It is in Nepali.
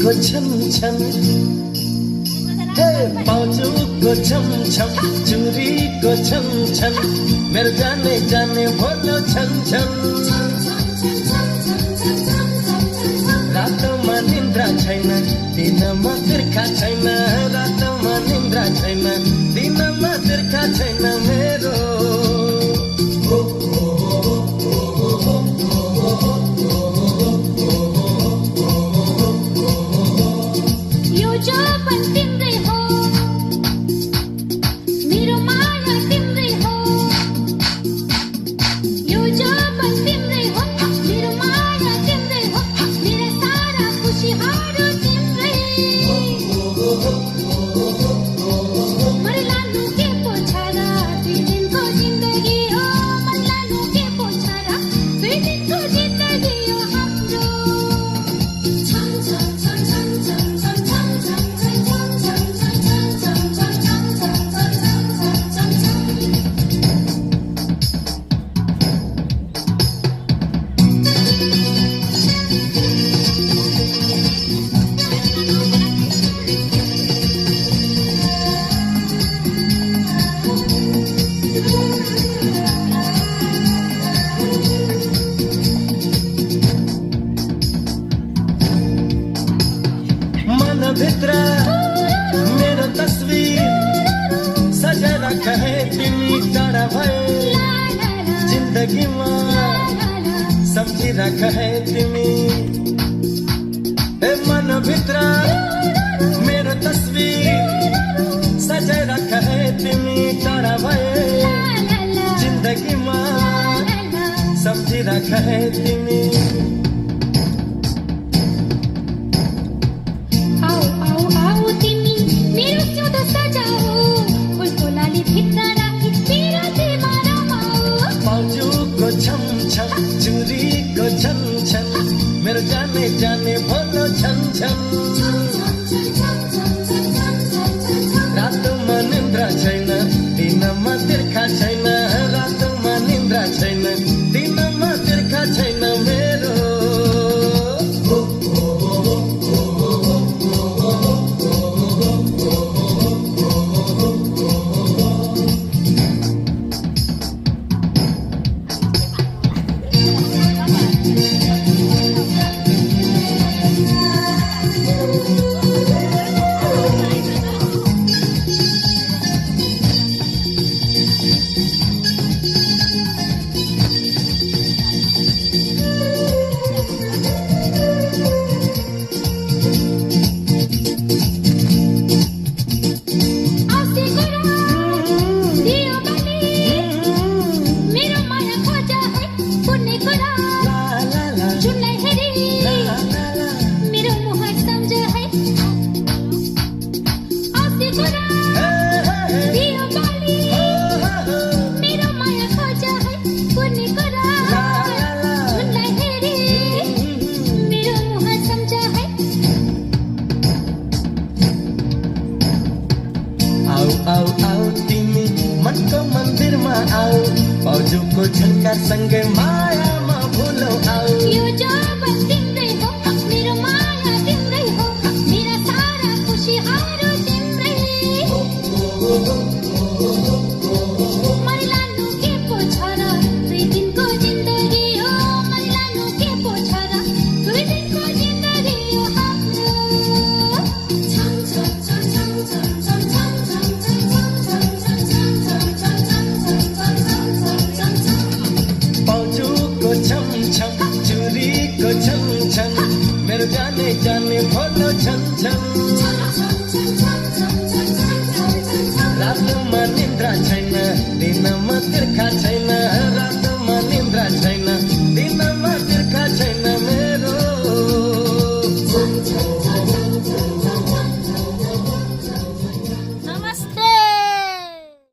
को छम छम बाजू को छम छम चूड़ी को छम छम मेरो जाने जाने भोलो छम छम रातोमा निन्द्रा छैन दिनमा तिर्खा छैन रातोमा निन्द्रा छैन दिनमा तिर्खा छैन मेरो भित्र मेरो तस्वीर सजेर कहे तिमी टाढा भए जिन्दगीमा सम्झिरहेका है तिमी मनभित्र मेरो तस्वीर सजेर कहे तिमी टाढा भए जिन्दगीमा सम्झिरहेका है तिमी चुरीको छम छम मेरो जाने जाने भोलो छम छम रातोमा निन्द्रा छैन दिनमा तिर्खा छैन रातोमा निन्द्रा छैन दिनमा तिर्खा छैन मेरो आऊ आऊ तिमी मनको मन्दिरमा आऊ बाजुको झन्का सँगै मायामा भुलौ आऊ यो जब तिम्रै हो मेरो माया तिम्रै हो मेरा सारा खुसीहरू तिम्रै मलाई लानु के पो छ र दुई दिनको जिन्दगी हो मलाई लानु के पो छ र दुई दिनको जिन्दगी हो हाम्रो छम छम छम छम छम छम छम मेरो जाने जाने भोलो छम छम रातोमा निन्द्रा छैन दिनमा तिर्खा छैन